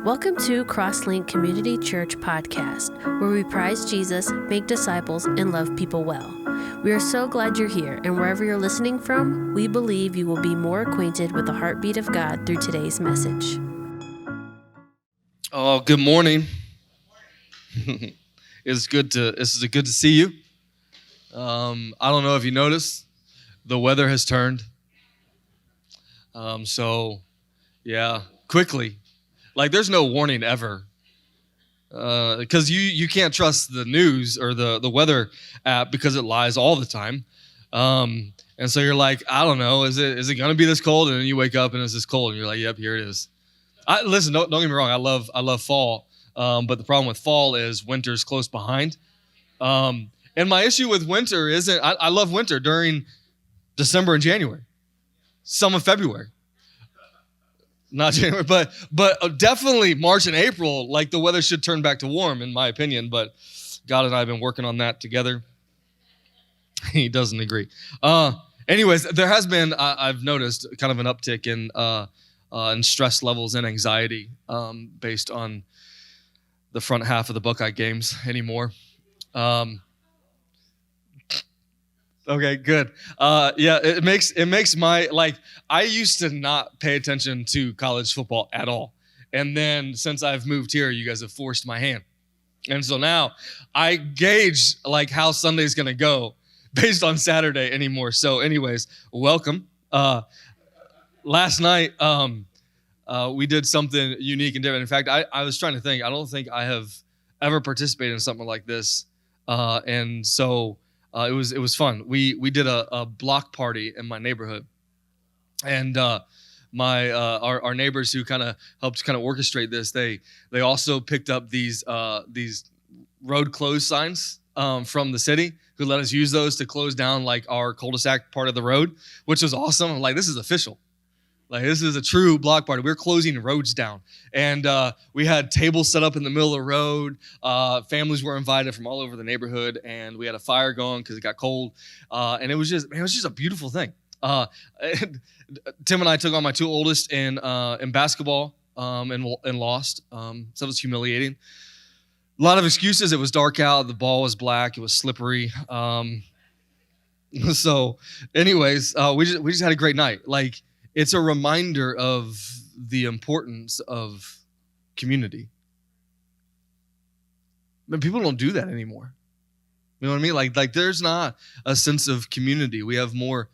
Welcome to Crosslink Community Church Podcast, where we prize Jesus, make disciples, and love people well. We are so glad you're here, and wherever you're listening from, we believe you will be more acquainted with the heartbeat of God through today's message. Oh, good morning. It's good to see you. I don't know if you noticed, the weather has turned. Quickly. Like, there's no warning ever. Because you can't trust the news or the weather app because it lies all the time. And so you're like, I don't know, is it going to be this cold? And then you wake up and it's this cold and you're like, yep, here it is. Listen, don't get me wrong, I love fall. But the problem with fall is winter's close behind. And my issue with winter isn't, I love winter during December and January, some of February. Not January, but definitely March and April, like the weather should turn back to warm, in my opinion. But God and I have been working on that together. He doesn't agree. Anyways, there has been, I've noticed, kind of an uptick in stress levels and anxiety based on the front half of the Buckeye games anymore. Okay, good. It makes my, like, I used to not pay attention to college football at all. And then since I've moved here, you guys have forced my hand. And so now I gauge like how Sunday's going to go based on Saturday anymore. So anyways, welcome. Last night, we did something unique and different. In fact, I was trying to think, I don't think I have ever participated in something like this. And so it was fun. We did a block party in my neighborhood, and our neighbors who kind of helped orchestrate this, they also picked up these road closed signs from the city, who let us use those to close down like our cul-de-sac part of the road, which was awesome. I'm like, this is official. Like, this is a true block party. We're closing roads down. And we had tables set up in the middle of the road. Families were invited from all over the neighborhood. And we had a fire going because it got cold. And it was just a beautiful thing. Tim and I took on my two oldest in basketball and lost. So it was humiliating. A lot of excuses. It was dark out. The ball was black. It was slippery. So anyways, we just had a great night. Like, it's a reminder of the importance of community. But people don't do that anymore. You know what I mean? Like there's not a sense of community. We have more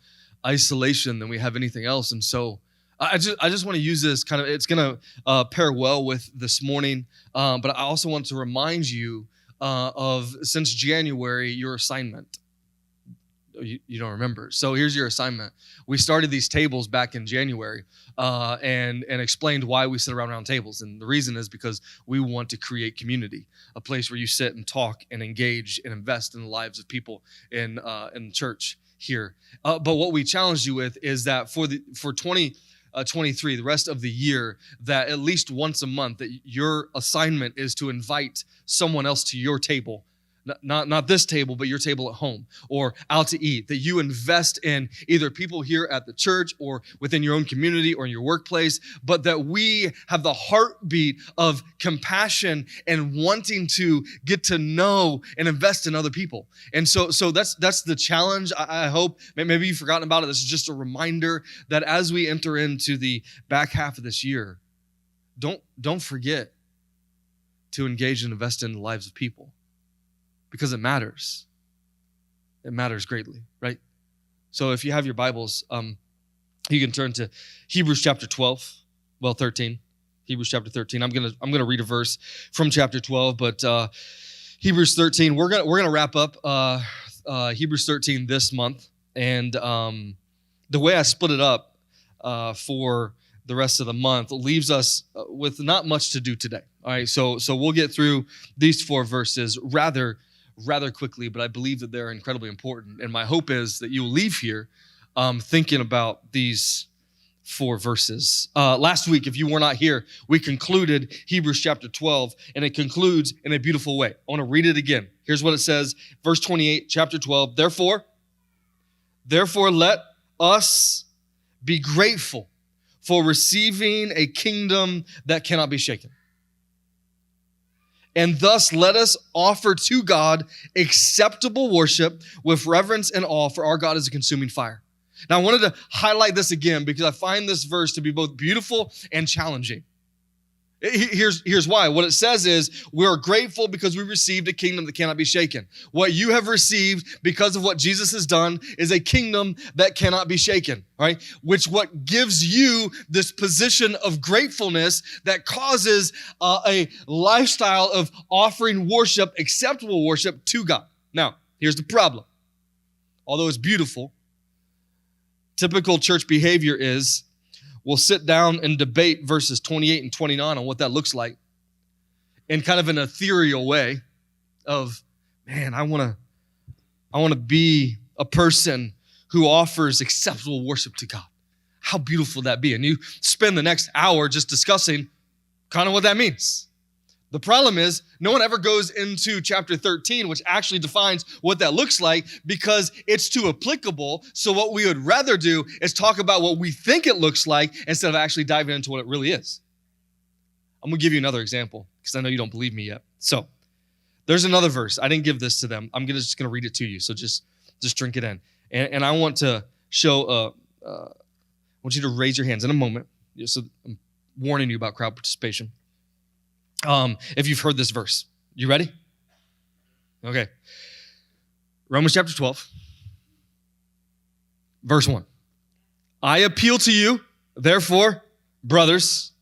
isolation than we have anything else. And so I just want to use this kind of, it's going to pair well with this morning. But I also want to remind you of, since January, your assignment. You don't remember. So here's your assignment. We started these tables back in January and explained why we sit around round tables. And the reason is because we want to create community, a place where you sit and talk and engage and invest in the lives of people in church here. But what we challenged you with is that for 2023, the rest of the year, that at least once a month, that your assignment is to invite someone else to your table. Not this table, but your table at home or out to eat, that you invest in either people here at the church or within your own community or in your workplace, but that we have the heartbeat of compassion and wanting to get to know and invest in other people. And so that's the challenge. I hope, maybe you've forgotten about it. This is just a reminder that as we enter into the back half of this year, don't forget to engage and invest in the lives of people. Because it matters. It matters greatly, right? So if you have your Bibles, you can turn to Hebrews chapter 13. Hebrews chapter 13. I'm gonna read a verse from chapter 12, but Hebrews 13. We're gonna wrap up Hebrews 13 this month, and the way I split it up for the rest of the month leaves us with not much to do today. All right, so we'll get through these 4 verses rather quickly, but I believe that they're incredibly important. And my hope is that you'll leave here thinking about these 4 verses. Last week, if you were not here, we concluded Hebrews chapter 12, and it concludes in a beautiful way. I want to read it again. Here's what it says, verse 28, chapter 12. Therefore, let us be grateful for receiving a kingdom that cannot be shaken. And thus let us offer to God acceptable worship with reverence and awe, for our God is a consuming fire. Now, I wanted to highlight this again because I find this verse to be both beautiful and challenging. Here's why. What it says is, we are grateful because we received a kingdom that cannot be shaken. What you have received because of what Jesus has done is a kingdom that cannot be shaken, right? Which what gives you this position of gratefulness that causes a lifestyle of offering worship, acceptable worship to God. Now, here's the problem. Although it's beautiful, typical church behavior is we'll sit down and debate verses 28 and 29 on what that looks like in kind of an ethereal way of, man, I want to be a person who offers acceptable worship to God. How beautiful that be. And you spend the next hour just discussing kind of what that means. The problem is no one ever goes into chapter 13, which actually defines what that looks like, because it's too applicable. So what we would rather do is talk about what we think it looks like instead of actually diving into what it really is. I'm going to give you another example because I know you don't believe me yet. So there's another verse. I didn't give this to them. I'm just going to read it to you. So just drink it in. And I want to show, I want you to raise your hands in a moment. So I'm warning you about crowd participation. If you've heard this verse. You ready? Okay. Romans chapter 12, verse 1. I appeal to you, therefore, brothers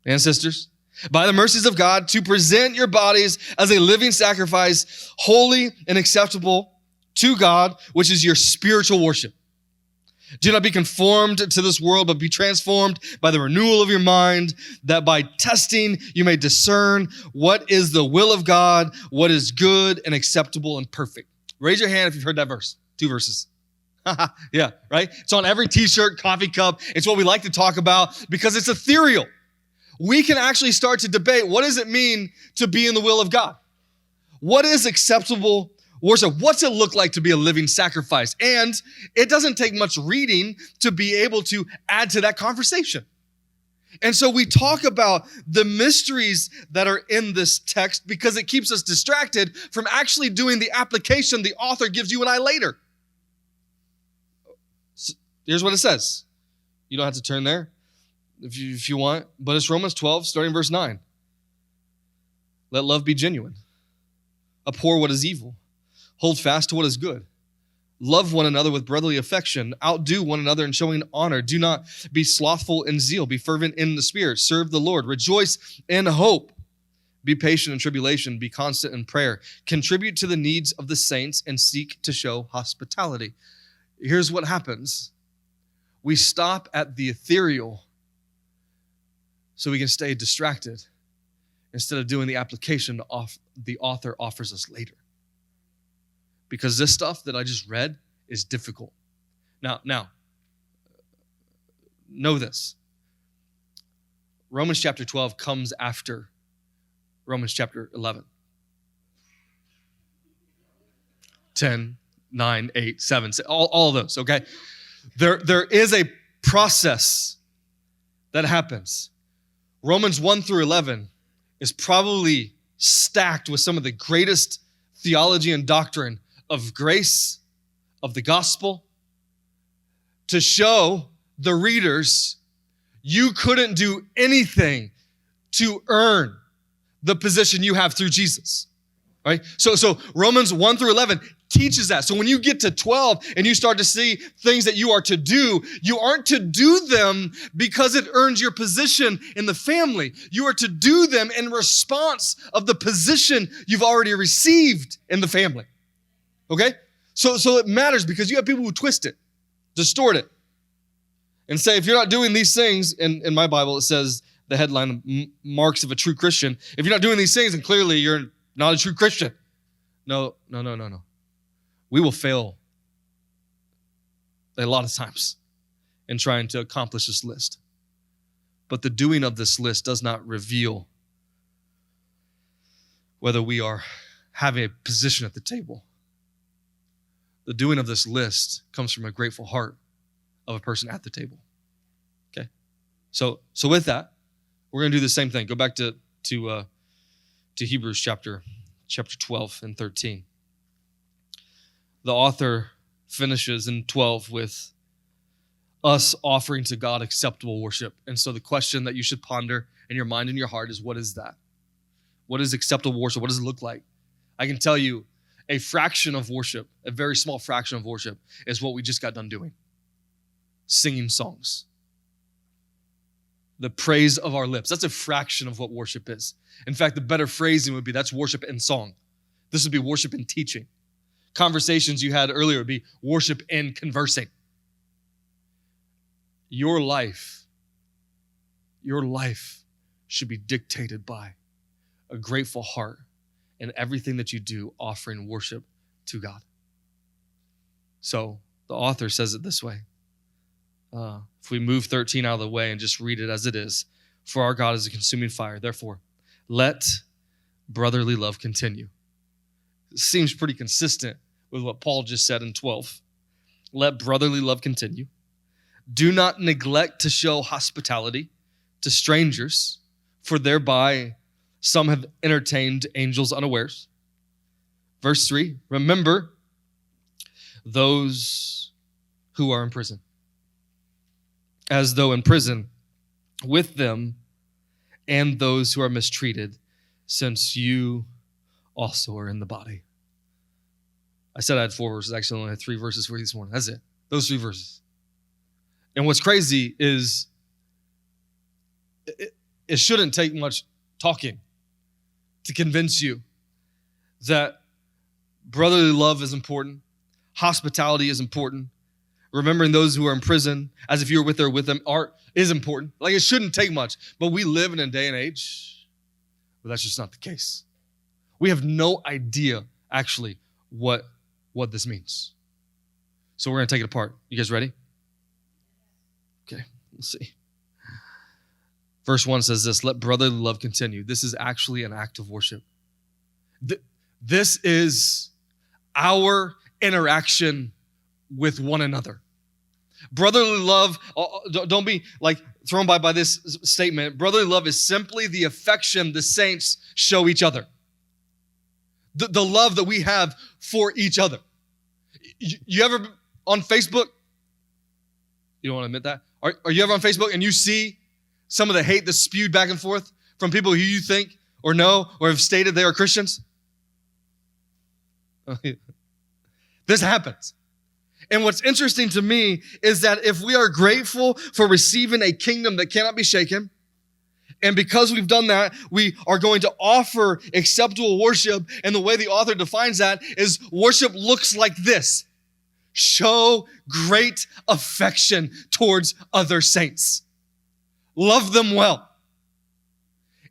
and sisters, by the mercies of God, to present your bodies as a living sacrifice, holy and acceptable to God, which is your spiritual worship. Do not be conformed to this world, but be transformed by the renewal of your mind, that by testing you may discern what is the will of God, what is good and acceptable and perfect. Raise your hand if you've heard that verse. 2 verses. Yeah, right? It's on every t-shirt, coffee cup. It's what we like to talk about because it's ethereal. We can actually start to debate, what does it mean to be in the will of God? What is acceptable worship? What's it look like to be a living sacrifice? And it doesn't take much reading to be able to add to that conversation. And so we talk about the mysteries that are in this text because it keeps us distracted from actually doing the application the author gives you and I later. So here's what it says. You don't have to turn there if you want, but it's Romans 12, starting verse 9. Let love be genuine. Abhor what is evil. Hold fast to what is good. Love one another with brotherly affection. Outdo one another in showing honor. Do not be slothful in zeal. Be fervent in the spirit. Serve the Lord. Rejoice in hope. Be patient in tribulation. Be constant in prayer. Contribute to the needs of the saints and seek to show hospitality. Here's what happens. We stop at the ethereal so we can stay distracted instead of doing the application the author offers us later. Because this stuff that I just read is difficult. Now, know this. Romans chapter 12 comes after Romans chapter 11. 10, 9, 8, 7, all of those, okay? There is a process that happens. Romans 1 through 11 is probably stacked with some of the greatest theology and doctrine of grace, of the gospel, to show the readers you couldn't do anything to earn the position you have through Jesus, right? So Romans 1 through 11 teaches that. So when you get to 12 and you start to see things that you are to do, you aren't to do them because it earns your position in the family. You are to do them in response of the position you've already received in the family. Okay? So it matters because you have people who twist it, distort it, and say, if you're not doing these things, in my Bible it says the headline, marks of a true Christian. If you're not doing these things, then clearly you're not a true Christian. No. We will fail a lot of times in trying to accomplish this list. But the doing of this list does not reveal whether we are having a position at the table. The doing of this list comes from a grateful heart of a person at the table. Okay? So with that, we're going to do the same thing. Go back to to Hebrews chapter 12 and 13. The author finishes in 12 with us offering to God acceptable worship. And so the question that you should ponder in your mind and your heart is, what is that? What is acceptable worship? What does it look like? I can tell you a fraction of worship, a very small fraction of worship, is what we just got done doing. Singing songs. The praise of our lips. That's a fraction of what worship is. In fact, the better phrasing would be that's worship in song. This would be worship in teaching. Conversations you had earlier would be worship in conversing. Your life should be dictated by a grateful heart and everything that you do offering worship to God. So the author says it this way. If we move 13 out of the way and just read it as it is, for our God is a consuming fire. Therefore, let brotherly love continue. It seems pretty consistent with what Paul just said in 12. Let brotherly love continue. Do not neglect to show hospitality to strangers, for thereby some have entertained angels unawares. Verse 3, remember those who are in prison, as though in prison with them, and those who are mistreated, since you also are in the body. I said I had 4 verses. Actually, I only had 3 verses for you this morning. That's it. Those 3 verses. And what's crazy is it shouldn't take much talking to convince you that brotherly love is important, hospitality is important, remembering those who are in prison as if you were with them is important. Like, it shouldn't take much, but we live in a day and age where that's just not the case. We have no idea actually what this means. So we're going to take it apart. You guys ready? Okay, let's see. Verse 1 says this, let brotherly love continue. This is actually an act of worship. This is our interaction with one another. Brotherly love, don't be like thrown by this statement. Brotherly love is simply the affection the saints show each other. The love that we have for each other. You ever on Facebook? You don't want to admit that? Are you ever on Facebook and you see some of the hate that's spewed back and forth from people who you think or know or have stated they are Christians? This happens. And what's interesting to me is that if we are grateful for receiving a kingdom that cannot be shaken, and because we've done that, we are going to offer acceptable worship, and the way the author defines that is worship looks like this. Show great affection towards other saints. Love them well.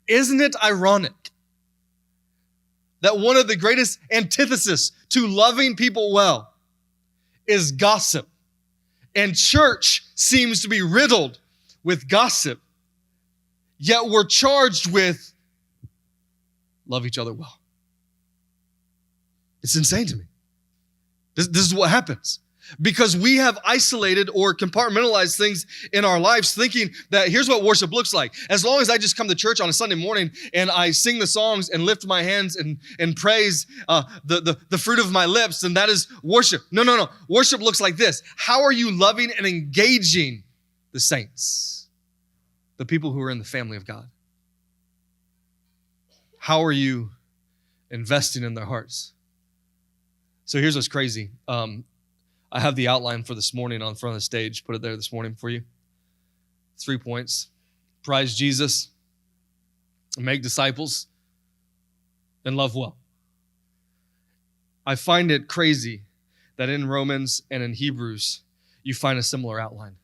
Isn't it ironic that one of the greatest antithesis to loving people well is gossip? And church seems to be riddled with gossip, yet we're charged with love each other well. It's insane to me. This is what happens. Because we have isolated or compartmentalized things in our lives thinking that here's what worship looks like. As long as I just come to church on a Sunday morning and I sing the songs and lift my hands and praise the fruit of my lips, then that is worship. No. Worship looks like this. How are you loving and engaging the saints? The people who are in the family of God. How are you investing in their hearts? So here's what's crazy. I have the outline for this morning on front of the stage. Put it there this morning for you. 3 points. Prize Jesus, make disciples, and love well. I find it crazy that in Romans and in Hebrews, you find a similar outline.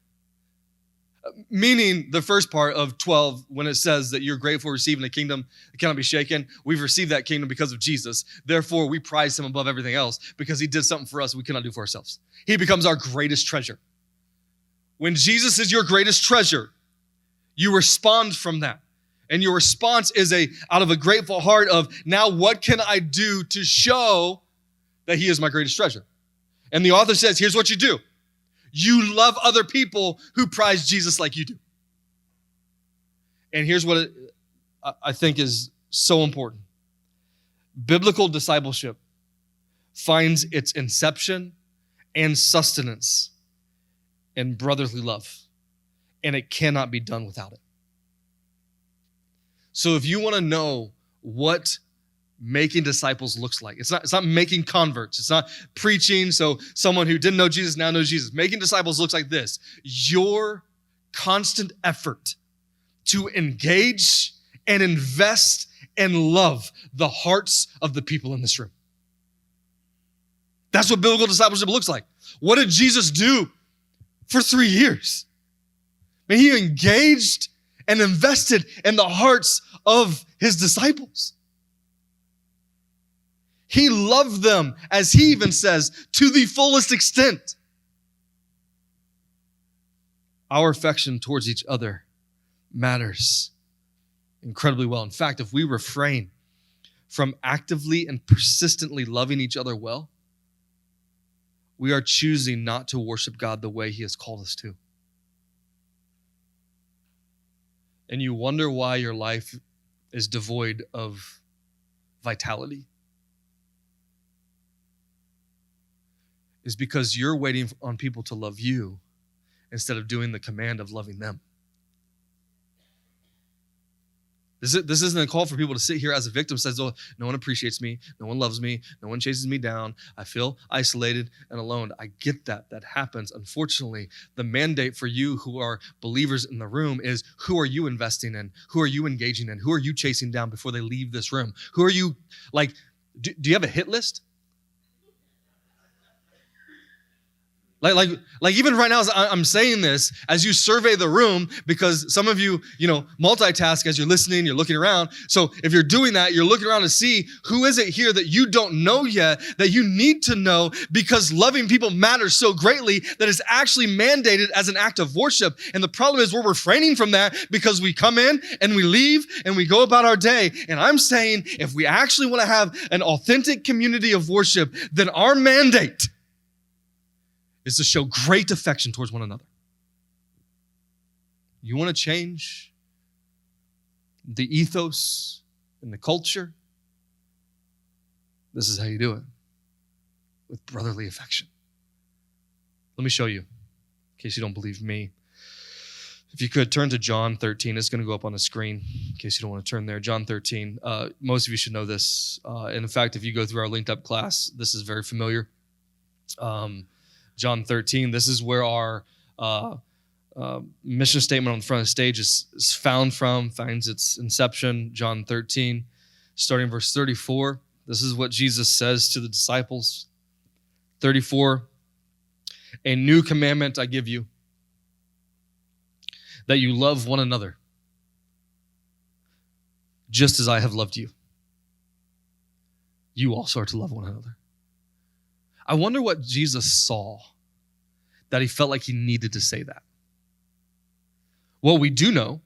Meaning the first part of 12, when it says that you're grateful for receiving a kingdom that cannot be shaken, we've received that kingdom because of Jesus. Therefore, we prize him above everything else because he did something for us we cannot do for ourselves. He becomes our greatest treasure. When Jesus is your greatest treasure, you respond from that. And your response is out of a grateful heart of, now what can I do to show that he is my greatest treasure? And the author says, here's what you do. You love other people who prize Jesus like you do. And here's what I think is so important. Biblical discipleship finds its inception and sustenance in brotherly love, and it cannot be done without it. So if you want to know what making disciples looks like, it's not making converts. It's not preaching so someone who didn't know Jesus now knows Jesus. Making disciples looks like this: your constant effort to engage and invest and love the hearts of the people in this room. That's what biblical discipleship looks like. What did Jesus do for 3 years? I mean, he engaged and invested in the hearts of his disciples. He loved them, as he even says, to the fullest extent. Our affection towards each other matters incredibly well. In fact, if we refrain from actively and persistently loving each other well, we are choosing not to worship God the way he has called us to. And you wonder why your life is devoid of vitality. Is because you're waiting on people to love you instead of doing the command of loving them. This isn't a call for people to sit here as a victim, says, oh, no one appreciates me, no one loves me, no one chases me down, I feel isolated and alone. I get that. That happens. Unfortunately, the mandate for you who are believers in the room is, who are you investing in? Who are you engaging in? Who are you chasing down before they leave this room? Who are you, like, do you have a hit list? Like even right now, as I'm saying this, as you survey the room, because some of you, multitask as you're listening, you're looking around. So if you're doing that, you're looking around to see who is it here that you don't know yet, that you need to know, because loving people matters so greatly that it's actually mandated as an act of worship. And the problem is we're refraining from that because we come in and we leave and we go about our day. And I'm saying, if we actually want to have an authentic community of worship, then our mandate is to show great affection towards one another. You want to change the ethos and the culture? This is how you do it, with brotherly affection. Let me show you, in case you don't believe me. If you could, turn to John 13. It's going to go up on the screen, in case you don't want to turn there. John 13. Most of you should know this. And in fact, if you go through our linked up class, this is very familiar. John 13, this is where our mission statement on the front of the stage is finds its inception. John 13, starting verse 34. This is what Jesus says to the disciples. 34, a new commandment I give you, that you love one another, just as I have loved you. You also are to love one another. I wonder what Jesus saw that he felt like he needed to say that. What we do know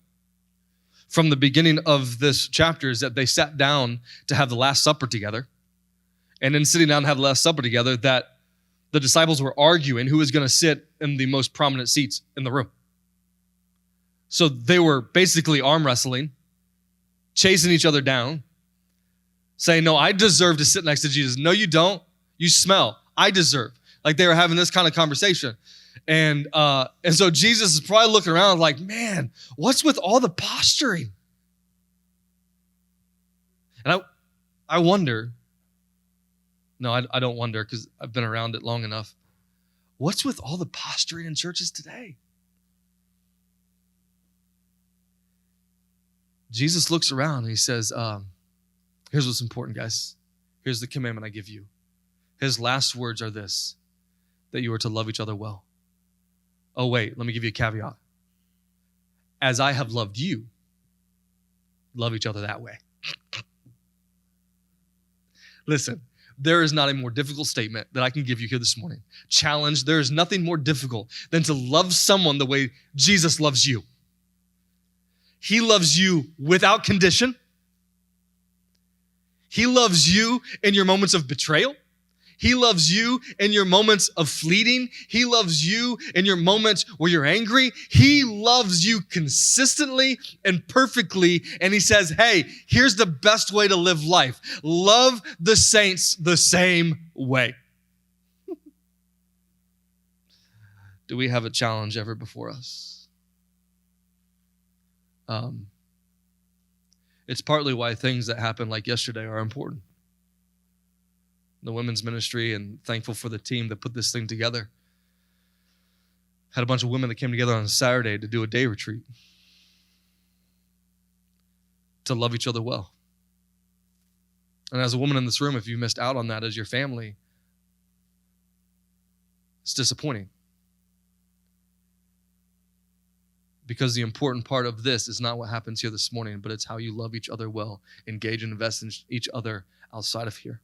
from the beginning of this chapter is that they sat down to have the Last Supper together. And in sitting down to have the Last Supper together, that the disciples were arguing who was going to sit in the most prominent seats in the room. So they were basically arm wrestling, chasing each other down, saying, no, I deserve to sit next to Jesus. No, you don't. You smell. I deserve. Like they were having this kind of conversation. And so Jesus is probably looking around like, man, what's with all the posturing? And I wonder, no, I don't wonder because I've been around it long enough. What's with all the posturing in churches today? Jesus looks around and he says, here's what's important, guys. Here's the commandment I give you. His last words are this, that you are to love each other well. Oh, wait, let me give you a caveat. As I have loved you, love each other that way. Listen, there is not a more difficult statement that I can give you here this morning. Challenge, there is nothing more difficult than to love someone the way Jesus loves you. He loves you without condition. He loves you in your moments of betrayal. He loves you in your moments of fleeting. He loves you in your moments where you're angry. He loves you consistently and perfectly. And he says, hey, here's the best way to live life. Love the saints the same way. Do we have a challenge ever before us? It's partly why things that happened like yesterday are important. The women's ministry, and thankful for the team that put this thing together. Had a bunch of women that came together on Saturday to do a day retreat. To love each other well. And as a woman in this room, if you missed out on that as your family, it's disappointing. Because the important part of this is not what happens here this morning, but it's how you love each other well, engage and invest in each other outside of here.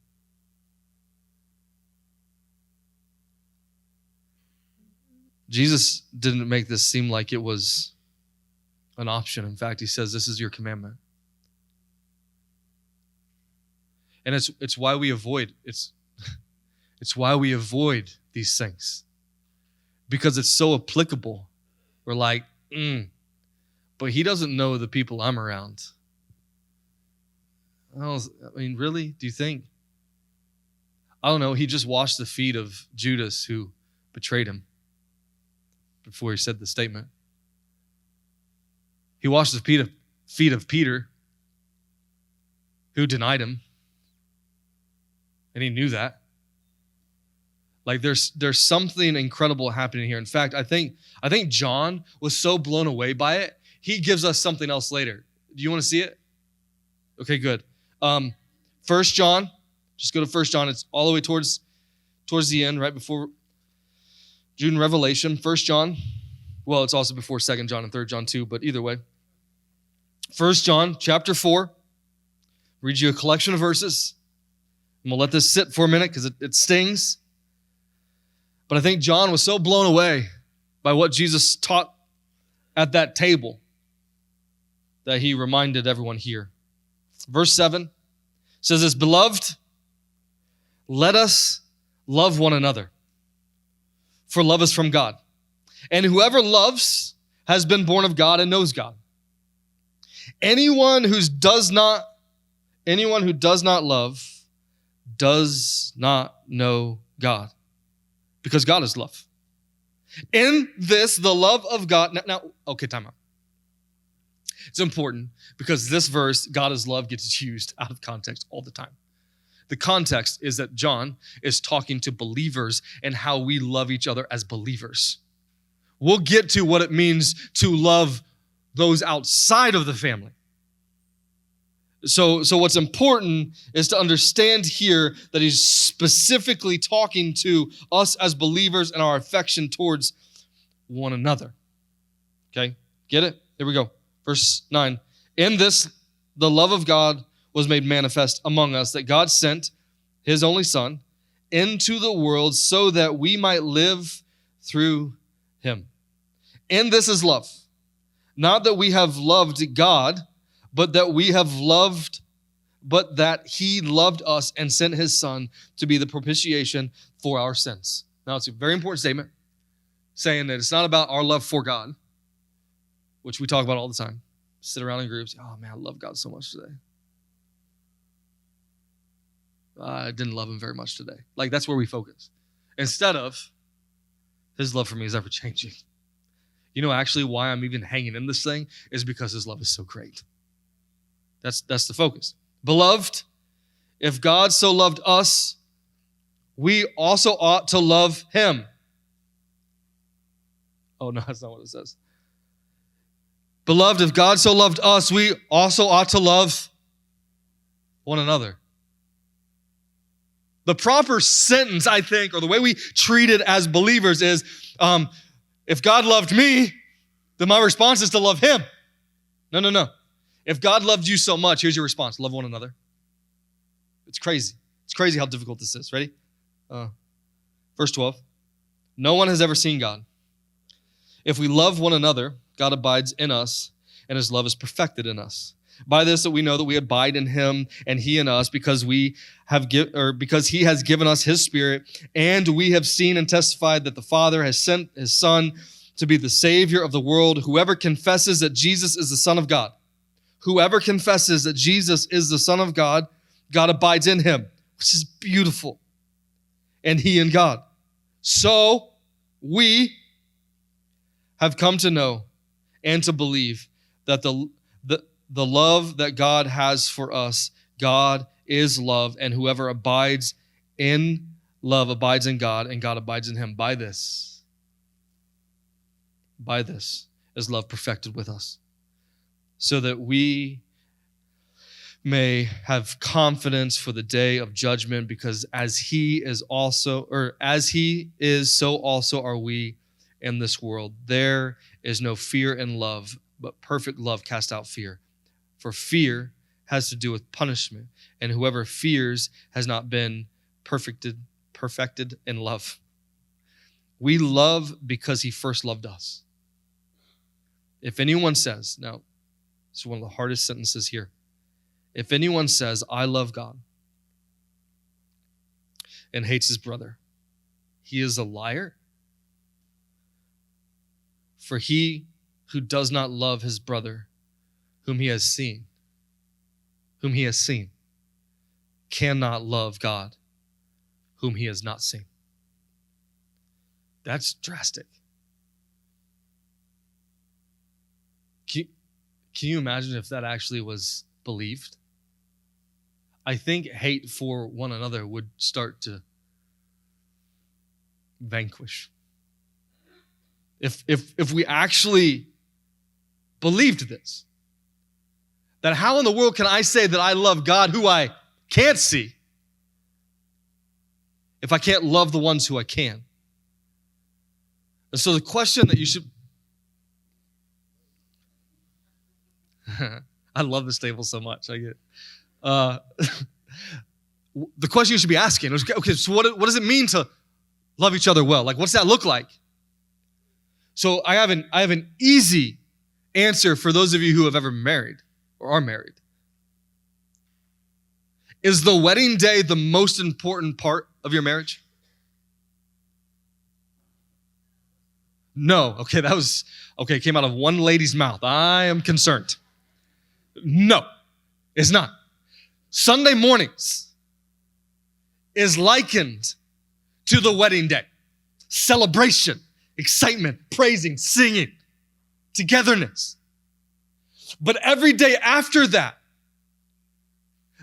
Jesus didn't make this seem like it was an option. In fact, he says, this is your commandment. And it's why we avoid it's why we avoid these things. Because it's so applicable. We're like, but he doesn't know the people I'm around. I mean, really? Do you think? I don't know. He just washed the feet of Judas who betrayed him. Before he said the statement. He washed the feet of Peter, who denied him. And he knew that. Like there's something incredible happening here. In fact, I think John was so blown away by it, he gives us something else later. Do you want to see it? Okay, good. 1 John, just go to 1 John. It's all the way towards the end, right before Jude and Revelation, 1 John. Well, it's also before 2 John and 3 John too, but either way. 1 John chapter 4. Read you a collection of verses. And we'll let this sit for a minute because it stings. But I think John was so blown away by what Jesus taught at that table that he reminded everyone here. Verse 7 says this, Beloved, let us love one another. For love is from God. And whoever loves has been born of God and knows God. Anyone who does not love does not know God, because God is love. In this, the love of God. Okay, time out. It's important because this verse, God is love, gets used out of context all the time. The context is that John is talking to believers and how we love each other as believers. We'll get to what it means to love those outside of the family. So what's important is to understand here that he's specifically talking to us as believers and our affection towards one another. Okay, get it? Here we go. Verse 9. In this, the love of God was made manifest among us, that God sent his only Son into the world so that we might live through him. And this is love. Not that we have loved God, but that he loved us and sent his Son to be the propitiation for our sins. Now, it's a very important statement, saying that it's not about our love for God, which we talk about all the time. Sit around in groups. Oh, man, I love God so much today. I didn't love him very much today. Like, that's where we focus. Instead of, his love for me is ever changing. You know, actually, why I'm even hanging in this thing is because his love is so great. That's the focus. Beloved, if God so loved us, we also ought to love him. Oh, no, that's not what it says. Beloved, if God so loved us, we also ought to love one another. The proper sentence, I think, or the way we treat it as believers is, if God loved me, then my response is to love him. No. If God loved you so much, here's your response. Love one another. It's crazy. It's crazy how difficult this is. Ready? Verse 12. No one has ever seen God. If we love one another, God abides in us, and his love is perfected in us. By this that we know that we abide in him and he in us, because he has given us his Spirit, and we have seen and testified that the Father has sent his Son to be the Savior of the world. Whoever confesses that Jesus is the Son of God, whoever confesses that Jesus is the Son of God, God abides in him, which is beautiful, and he in God. So we have come to know and to believe that the love that God has for us, God is love, and whoever abides in love abides in God, and God abides in him. By this is love perfected with us, so that we may have confidence for the day of judgment, because as he is, so also are we in this world. There is no fear in love, but perfect love casts out fear. For fear has to do with punishment, and whoever fears has not been perfected in love. We love because he first loved us. If anyone says, now, this is one of the hardest sentences here. If anyone says, I love God, and hates his brother, he is a liar. For he who does not love his brother, whom he has seen, cannot love God, whom he has not seen. That's drastic. Can you imagine if that actually was believed? I think hate for one another would start to vanquish. If we actually believed this, that how in the world can I say that I love God who I can't see if I can't love the ones who I can? And so the question that you should... I love this table so much. I get the question you should be asking is, okay, so what does it mean to love each other well? Like, what's that look like? So I have an easy answer for those of you who have ever married or are married. Is the wedding day the most important part of your marriage? No. Okay, it came out of one lady's mouth. I am concerned. No, it's not. Sunday mornings is likened to the wedding day. Celebration, excitement, praising, singing, togetherness. But every day after that,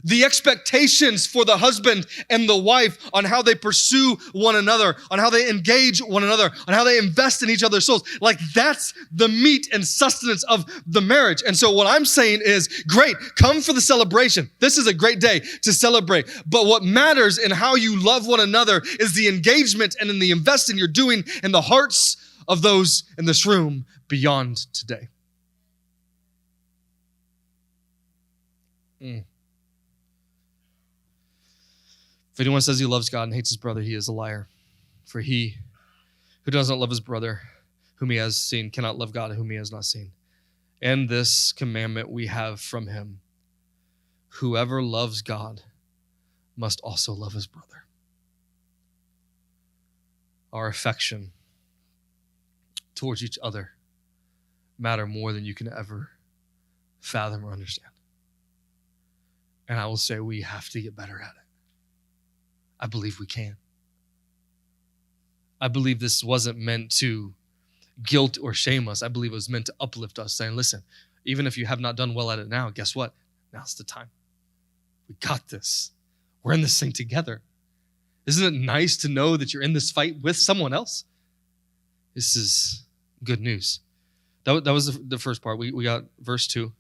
the expectations for the husband and the wife on how they pursue one another, on how they engage one another, on how they invest in each other's souls, like that's the meat and sustenance of the marriage. And so what I'm saying is, great, come for the celebration. This is a great day to celebrate. But what matters in how you love one another is the engagement and in the investing you're doing in the hearts of those in this room beyond today. If anyone says he loves God and hates his brother, he is a liar. For he who does not love his brother, whom he has seen, cannot love God, whom he has not seen. And this commandment we have from him: whoever loves God must also love his brother. Our affection towards each other matter more than you can ever fathom or understand. And I will say we have to get better at it. I believe we can. I believe this wasn't meant to guilt or shame us. I believe it was meant to uplift us, saying, listen, even if you have not done well at it now, guess what? Now's the time. We got this. We're in this thing together. Isn't it nice to know that you're in this fight with someone else? This is good news. That was the first part. We got verse 2.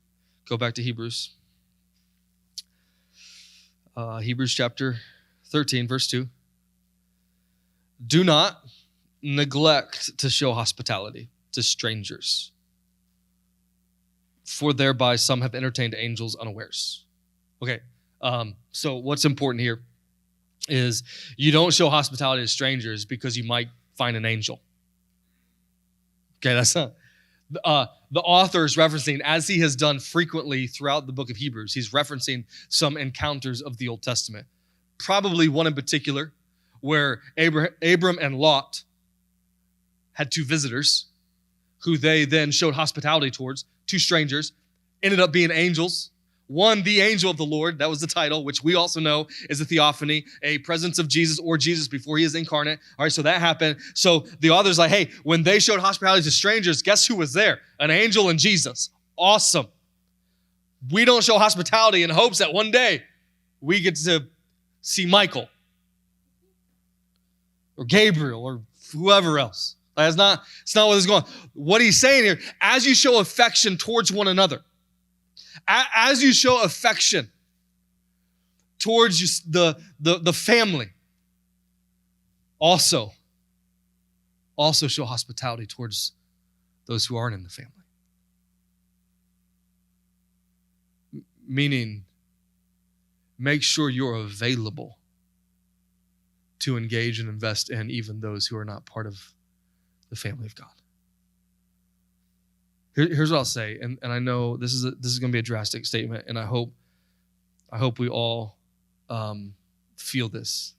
Go back to Hebrews. Hebrews chapter 13, verse 2. Do not neglect to show hospitality to strangers, for thereby some have entertained angels unawares. Okay, so what's important here is you don't show hospitality to strangers because you might find an angel. Okay, the author is referencing, as he has done frequently throughout the book of Hebrews, he's referencing some encounters of the Old Testament. Probably one in particular where Abram and Lot had two visitors who they then showed hospitality towards, two strangers, ended up being angels. One, the angel of the Lord, that was the title, which we also know is a theophany, a presence of Jesus or Jesus before he is incarnate. All right, so that happened. So the author's like, hey, when they showed hospitality to strangers, guess who was there? An angel and Jesus. Awesome. We don't show hospitality in hopes that one day we get to see Michael or Gabriel or whoever else. It's not what is going on. What he's saying here, as you show affection towards one another, as you show affection towards the family, also show hospitality towards those who aren't in the family. Meaning, make sure you're available to engage and invest in even those who are not part of the family of God. Here's what I'll say, and I know this is going to be a drastic statement, and I hope we all feel this.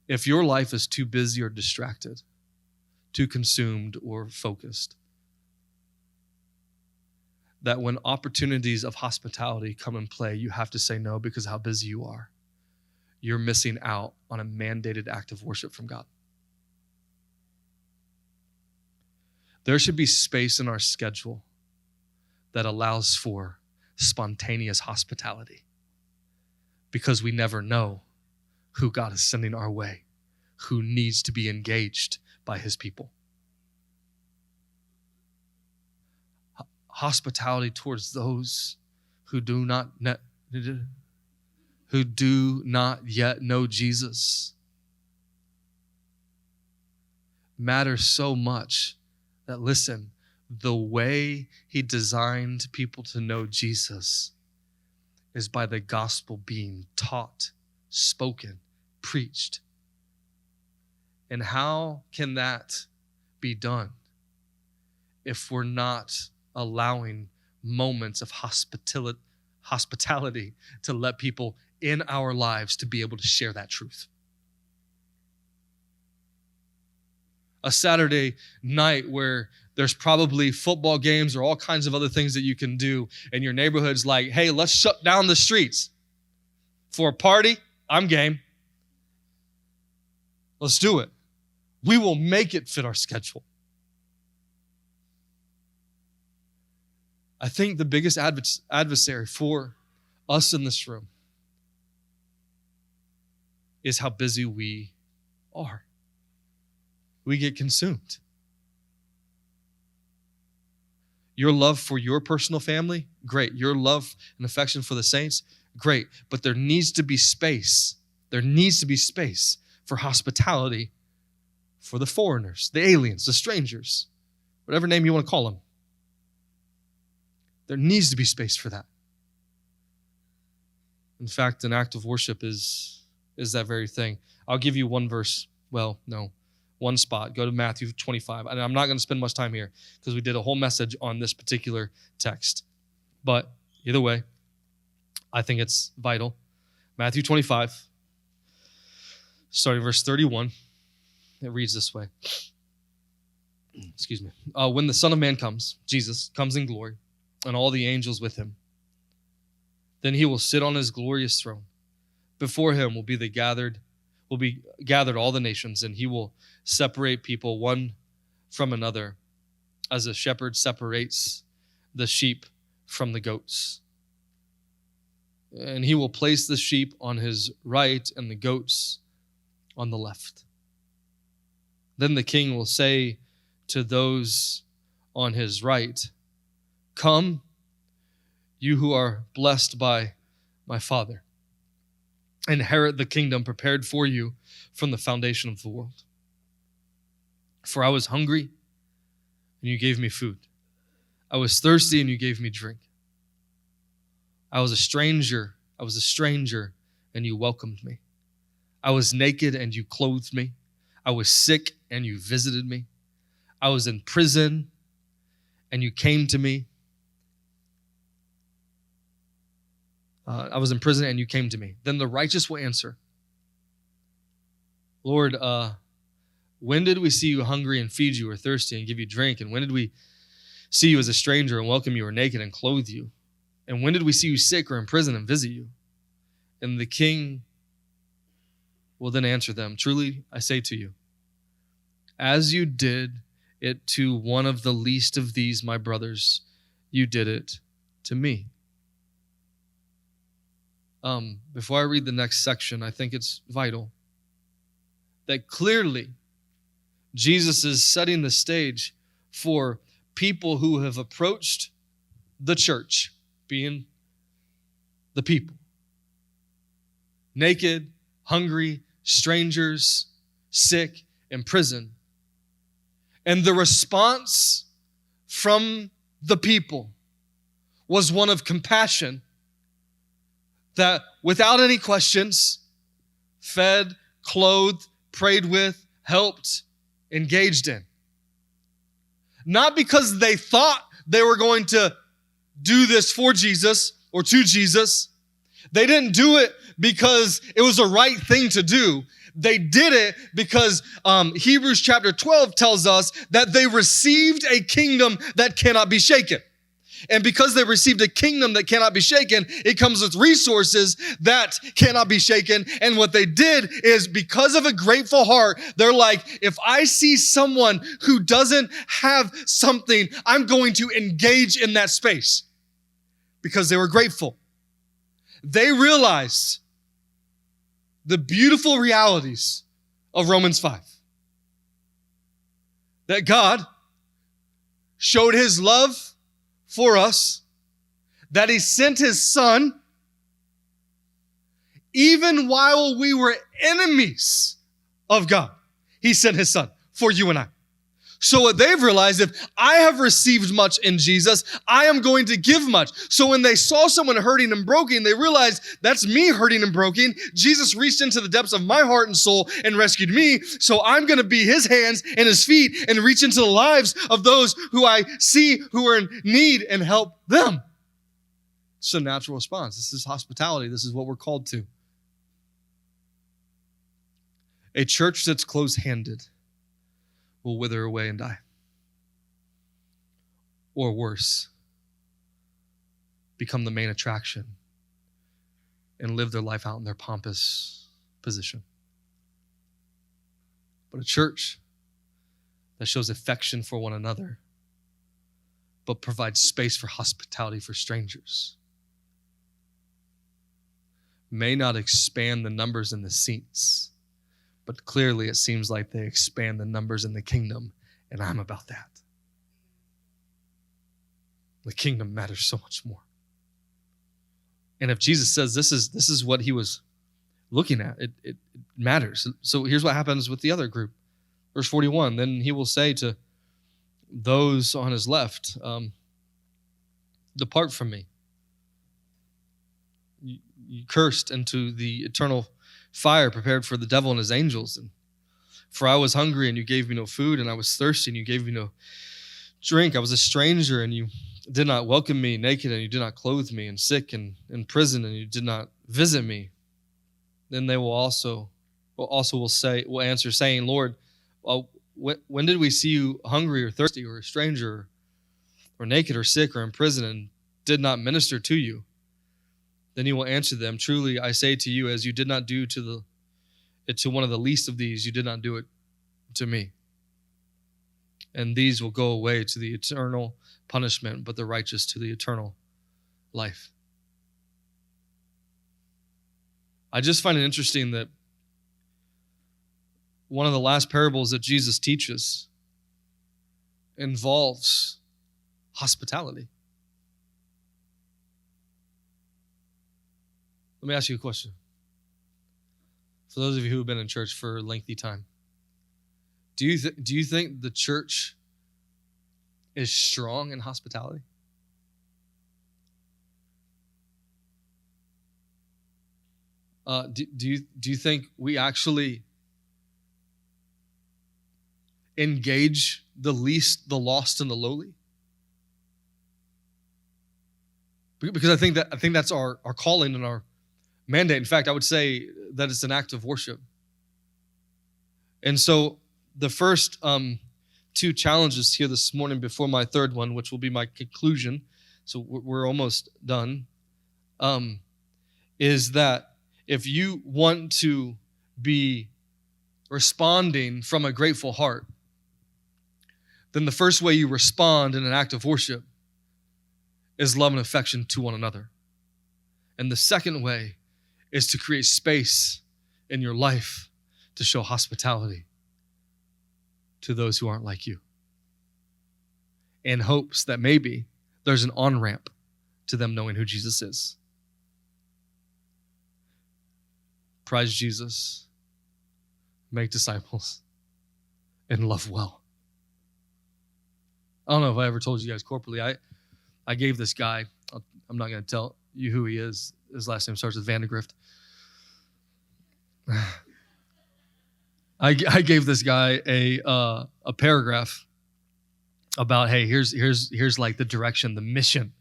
If your life is too busy or distracted, too consumed or focused, that when opportunities of hospitality come in play, you have to say no because of how busy you are. You're missing out on a mandated act of worship from God. There should be space in our schedule that allows for spontaneous hospitality because we never know who God is sending our way, who needs to be engaged by his people. Hospitality towards those who do not yet know Jesus matters so much that, listen, the way he designed people to know Jesus is by the gospel being taught, spoken, preached. And how can that be done if we're not allowing moments of hospitality to let people in our lives to be able to share that truth? A Saturday night where there's probably football games or all kinds of other things that you can do, and your neighborhood's like, hey, let's shut down the streets for a party. I'm game. Let's do it. We will make it fit our schedule. I think the biggest adversary for us in this room is how busy we are. We get consumed. Your love for your personal family, great. Your love and affection for the saints, great. But there needs to be space. There needs to be space for hospitality for the foreigners, the aliens, the strangers, whatever name you want to call them. There needs to be space for that. In fact, an act of worship is that very thing. I'll give you one verse. Well, no. One spot. Go to Matthew 25. And I'm not going to spend much time here because we did a whole message on this particular text. But either way, I think it's vital. Matthew 25, starting verse 31. It reads this way. Excuse me. When the Son of Man comes, Jesus comes in glory, and all the angels with him, then he will sit on his glorious throne. Before him will be gathered all the nations, and he will separate people one from another, as a shepherd separates the sheep from the goats. And he will place the sheep on his right and the goats on the left. Then the king will say to those on his right, "Come, you who are blessed by my Father. Inherit the kingdom prepared for you from the foundation of the world. For I was hungry, and you gave me food. I was thirsty, and you gave me drink. I was a stranger, and you welcomed me. I was naked, and you clothed me. I was sick, and you visited me. I was in prison, and you came to me. I was in prison and you came to me. Then the righteous will answer, Lord, when did we see you hungry and feed you, or thirsty and give you drink? And when did we see you as a stranger and welcome you, or naked and clothe you? And when did we see you sick or in prison and visit you? And the king will then answer them, truly, I say to you, as you did it to one of the least of these, my brothers, you did it to me. Before I read the next section, I think it's vital that clearly Jesus is setting the stage for people who have approached the church, being the people. Naked, hungry, strangers, sick, in prison. And the response from the people was one of compassion that, without any questions, fed, clothed, prayed with, helped, engaged in. Not because they thought they were going to do this for Jesus or to Jesus. They didn't do it because it was the right thing to do. They did it because Hebrews chapter 12 tells us that they received a kingdom that cannot be shaken. And because they received a kingdom that cannot be shaken, it comes with resources that cannot be shaken. And what they did is, because of a grateful heart, they're like, if I see someone who doesn't have something, I'm going to engage in that space. Because they were grateful. They realized the beautiful realities of Romans 5. That God showed his love for us, that he sent his son even while we were enemies of God. He sent his son for you and I. So what they've realized, if I have received much in Jesus, I am going to give much. So when they saw someone hurting and broken, they realized that's me hurting and broken. Jesus reached into the depths of my heart and soul and rescued me. So I'm going to be his hands and his feet and reach into the lives of those who I see who are in need and help them. It's a natural response. This is hospitality. This is what we're called to. A church that's close-handed will wither away and die. Or worse, become the main attraction and live their life out in their pompous position. But a church that shows affection for one another, but provides space for hospitality for strangers, may not expand the numbers in the seats, but clearly it seems like they expand the numbers in the kingdom, and I'm about that. The kingdom matters so much more. And if Jesus says this is what he was looking at, it matters. So here's what happens with the other group. Verse 41, then he will say to those on his left, depart from me. You cursed into the eternal fire prepared for the devil and his angels. And for I was hungry and you gave me no food, and I was thirsty and you gave me no drink. I was a stranger and you did not welcome me, naked and you did not clothe me, and sick and in prison and you did not visit me. Then they will answer saying, Lord, when did we see you hungry or thirsty or a stranger or naked or sick or in prison and did not minister to you? Then he will answer them, truly I say to you, as you did not do to one of the least of these, you did not do it to me. And these will go away to the eternal punishment, but the righteous to the eternal life. I just find it interesting that one of the last parables that Jesus teaches involves hospitality. Let me ask you a question. For those of you who have been in church for a lengthy time, do you think the church is strong in hospitality? Do you think we actually engage the least, the lost, and the lowly? Because I think that's our calling and our mandate. In fact, I would say that it's an act of worship. And so the first two challenges here this morning before my third one, which will be my conclusion, so we're almost done, is that if you want to be responding from a grateful heart, then the first way you respond in an act of worship is love and affection to one another. And the second way is to create space in your life to show hospitality to those who aren't like you, in hopes that maybe there's an on-ramp to them knowing who Jesus is. Prize Jesus, make disciples, and love well. I don't know if I ever told you guys corporately, I gave this guy, I'm not going to tell you who he is. His last name starts with Vandegrift. I gave this guy a paragraph about, hey, here's like the direction, the mission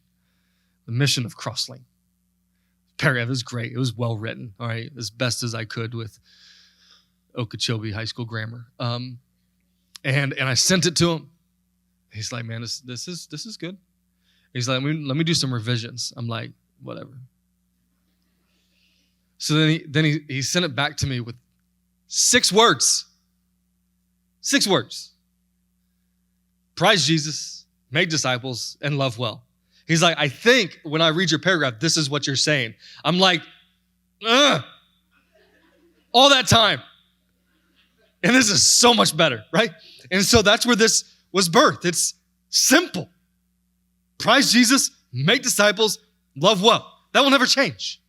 of Crosslink. Paragraph is great. It was well written. All right, as best as I could with Okeechobee High School grammar. And I sent it to him. He's like, man, this is good. He's like, let me do some revisions. I'm like, whatever. So then he sent it back to me with 6 words. 6 words. Prize Jesus, make disciples, and love well. He's like, I think when I read your paragraph, this is what you're saying. I'm like, all that time. And this is so much better, right? And so that's where this was birthed. It's simple. Prize Jesus, make disciples, love well. That will never change.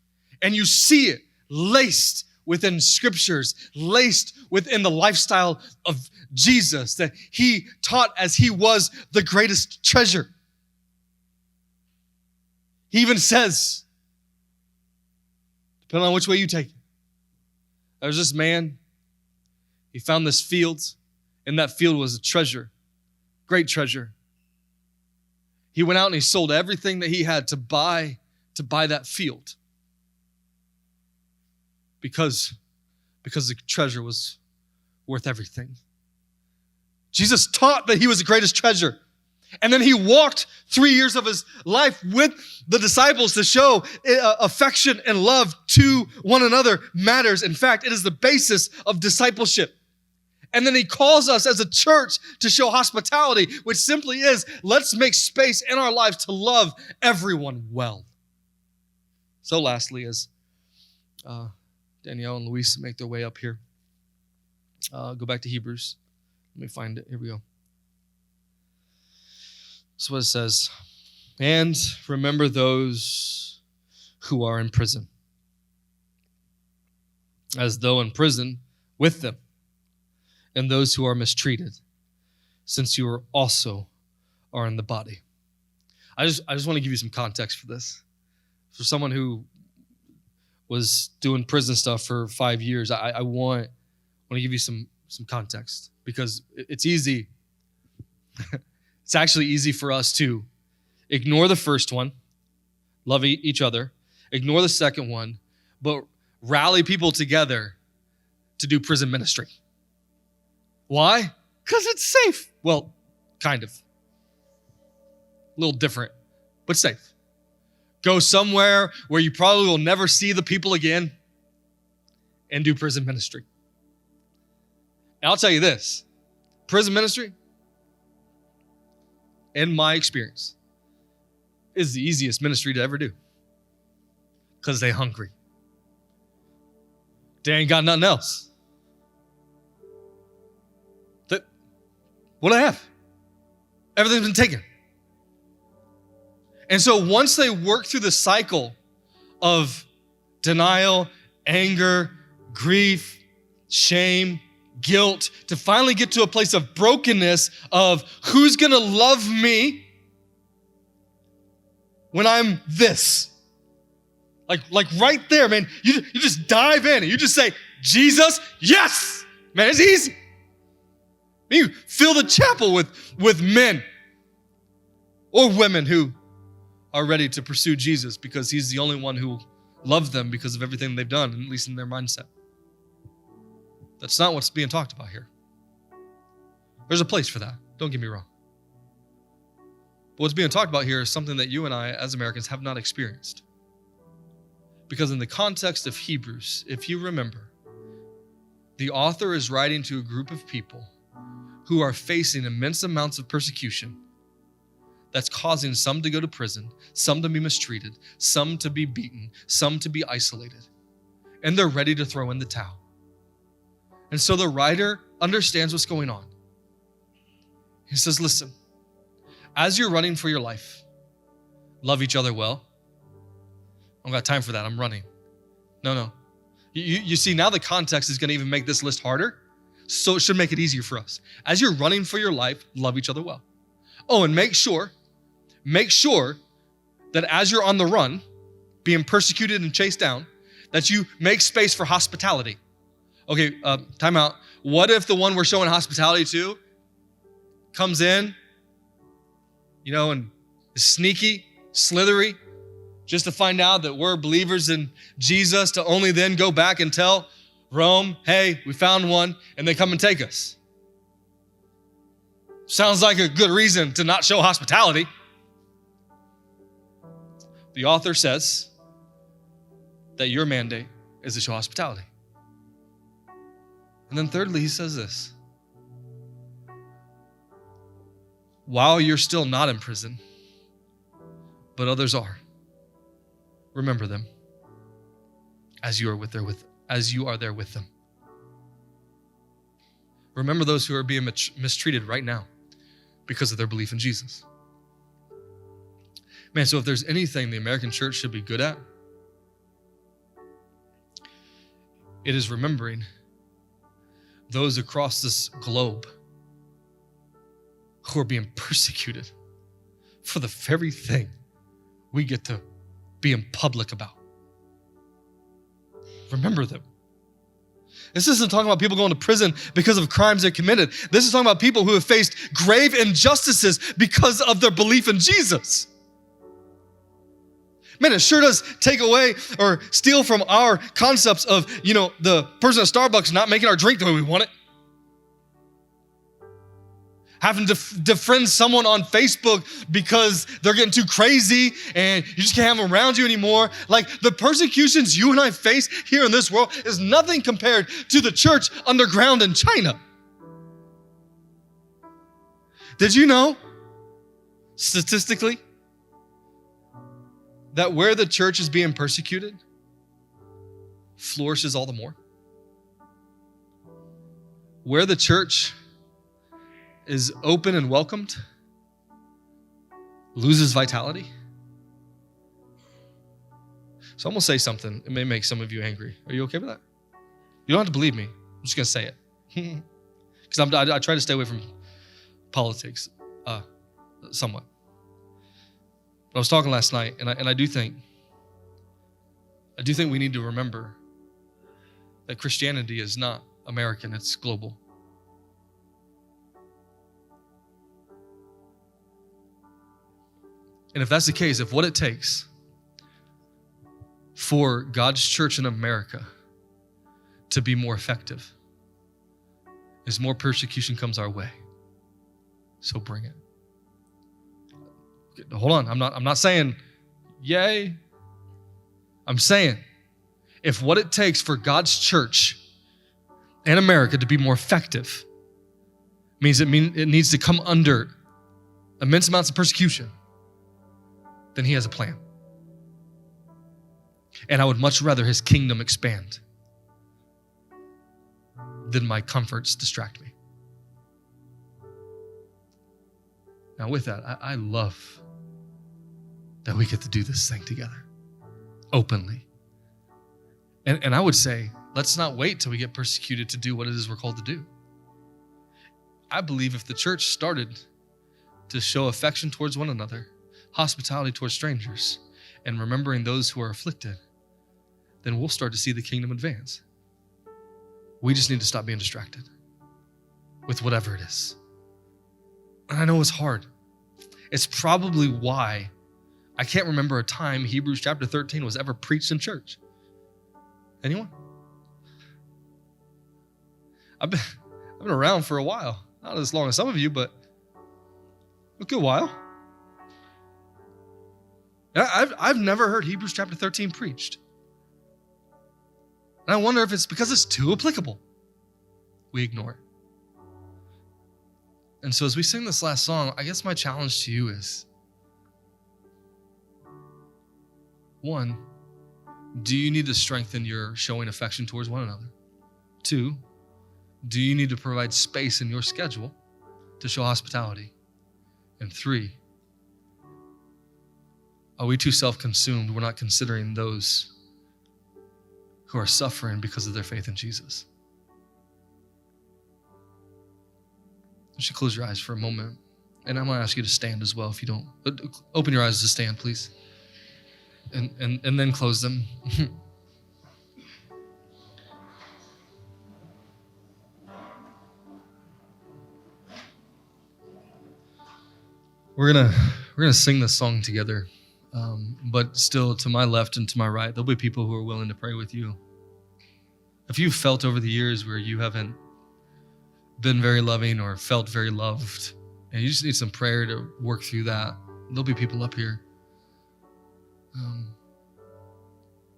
And you see it laced within scriptures, laced within the lifestyle of Jesus that he taught as he was the greatest treasure. He even says, depending on which way you take it, there's this man, he found this field, and that field was a treasure, great treasure. He went out and he sold everything that he had to buy that field. Because the treasure was worth everything. Jesus taught that he was the greatest treasure. And then he walked 3 years of his life with the disciples to show affection and love to one another matters. In fact, it is the basis of discipleship. And then he calls us as a church to show hospitality, which simply is, let's make space in our lives to love everyone well. So lastly, as Danielle and Luis make their way up here, go back to Hebrews. Let me find it. Here we go. This is what it says. And remember those who are in prison, as though in prison with them, and those who are mistreated, since you also are in the body. I just want to give you some context for this. For someone who was doing prison stuff for 5 years, I want to give you some context, because it's easy. It's actually easy for us to ignore the first one, love each other, ignore the second one, but rally people together to do prison ministry. Why? Because it's safe. Well, kind of. A little different, but safe. Go somewhere where you probably will never see the people again and do prison ministry. And I'll tell you this, prison ministry, in my experience, is the easiest ministry to ever do, because they're hungry. They ain't got nothing else. What do I have? Everything's been taken. And so once they work through the cycle of denial, anger, grief, shame, guilt, to finally get to a place of brokenness of who's gonna love me when I'm this? Like right there, man, you just dive in and you just say, Jesus, yes! Man, it's easy. You fill the chapel with men or women who are ready to pursue Jesus because he's the only one who loved them because of everything they've done, at least in their mindset. That's not what's being talked about here. There's a place for that. Don't get me wrong. But what's being talked about here is something that you and I, as Americans, have not experienced. Because in the context of Hebrews, if you remember, the author is writing to a group of people who are facing immense amounts of persecution that's causing some to go to prison, some to be mistreated, some to be beaten, some to be isolated. And they're ready to throw in the towel. And so the writer understands what's going on. He says, listen, as you're running for your life, love each other well. I don't got time for that. I'm running. No. You see, now the context is going to even make this list harder, so it should make it easier for us. As you're running for your life, love each other well. Oh, and make sure that as you're on the run, being persecuted and chased down, that you make space for hospitality. Okay, time out. What if the one we're showing hospitality to comes in, and is sneaky, slithery, just to find out that we're believers in Jesus, to only then go back and tell Rome, hey, we found one, and they come and take us? Sounds like a good reason to not show hospitality. The author says that your mandate is to show hospitality. And then thirdly, he says this. While you're still not in prison, but others are, remember them as you are there with them. Remember those who are being mistreated right now because of their belief in Jesus. Man, so if there's anything the American church should be good at, it is remembering those across this globe who are being persecuted for the very thing we get to be in public about. Remember them. This isn't talking about people going to prison because of crimes they committed. This is talking about people who have faced grave injustices because of their belief in Jesus. Man, it sure does take away or steal from our concepts of, the person at Starbucks not making our drink the way we want it. Having to defriend someone on Facebook because they're getting too crazy and you just can't have them around you anymore. Like, the persecutions you and I face here in this world is nothing compared to the church underground in China. Did you know, statistically, that where the church is being persecuted flourishes all the more? Where the church is open and welcomed loses vitality. So I'm going to say something. It may make some of you angry. Are you okay with that? You don't have to believe me. I'm just going to say it. Because I try to stay away from politics somewhat. But I was talking last night, and I do think we need to remember that Christianity is not American, it's global. And if that's the case, if what it takes for God's church in America to be more effective is more persecution comes our way, so bring it. Hold on, I'm not saying yay. I'm saying if what it takes for God's church in America to be more effective means it needs to come under immense amounts of persecution, then he has a plan. And I would much rather his kingdom expand than my comforts distract me. Now with that, I love that we get to do this thing together, openly. And I would say, let's not wait till we get persecuted to do what it is we're called to do. I believe if the church started to show affection towards one another, hospitality towards strangers, and remembering those who are afflicted, then we'll start to see the kingdom advance. We just need to stop being distracted with whatever it is. And I know it's hard. It's probably why I can't remember a time Hebrews chapter 13 was ever preached in church. Anyone? I've been around for a while. Not as long as some of you, but a good while. I've never heard Hebrews chapter 13 preached. And I wonder if it's because it's too applicable. We ignore it. And so as we sing this last song, I guess my challenge to you is, 1, do you need to strengthen your showing affection towards one another? 2, do you need to provide space in your schedule to show hospitality? And 3, are we too self-consumed? We're not considering those who are suffering because of their faith in Jesus. You should close your eyes for a moment. And I'm going to ask you to stand as well if you don't. Open your eyes to stand, please. And then close them. We're gonna sing this song together. But still, to my left and to my right, there'll be people who are willing to pray with you. If you've felt over the years where you haven't been very loving or felt very loved, and you just need some prayer to work through that, there'll be people up here.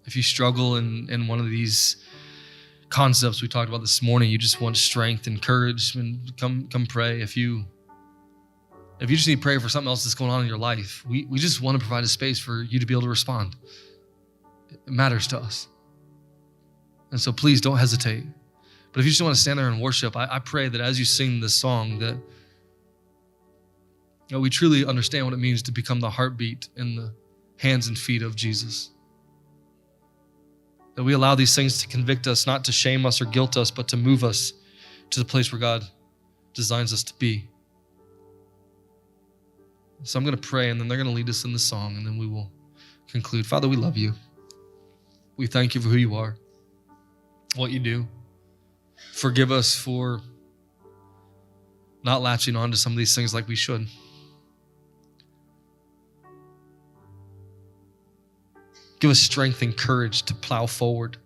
If you struggle in one of these concepts we talked about this morning, you just want strength and courage, and come pray. If you just need prayer for something else that's going on in your life, we just want to provide a space for you to be able to respond. It matters to us. And so please don't hesitate. But if you just want to stand there and worship, I pray that as you sing this song, that we truly understand what it means to become the heartbeat and the hands and feet of Jesus. That we allow these things to convict us, not to shame us or guilt us, but to move us to the place where God designs us to be. So I'm going to pray, and then they're going to lead us in the song, and then we will conclude. Father, we love you. We thank you for who you are, what you do. Forgive us for not latching on to some of these things like we should. Give us strength and courage to plow forward,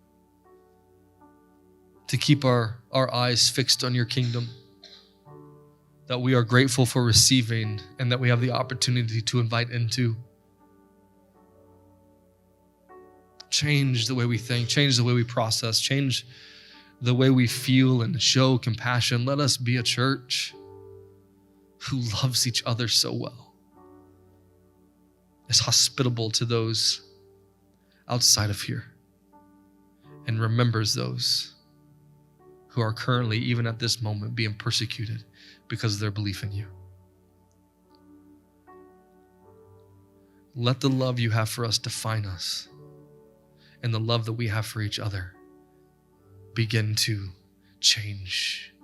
to keep our eyes fixed on your kingdom, that we are grateful for receiving and that we have the opportunity to invite into. Change the way we think, change the way we process, change the way we feel and show compassion. Let us be a church who loves each other so well, is hospitable to those outside of here, and remembers those who are currently, even at this moment, being persecuted because of their belief in you. Let the love you have for us define us, and the love that we have for each other begin to change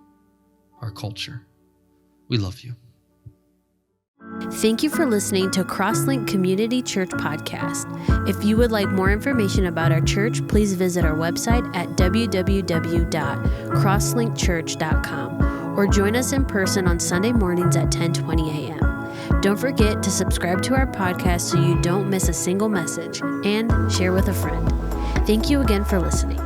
our culture. We love you. Thank you for listening to Crosslink Community Church Podcast. If you would like more information about our church, please visit our website at www.crosslinkchurch.com or join us in person on Sunday mornings at 10:20 a.m. Don't forget to subscribe to our podcast so you don't miss a single message, and share with a friend. Thank you again for listening.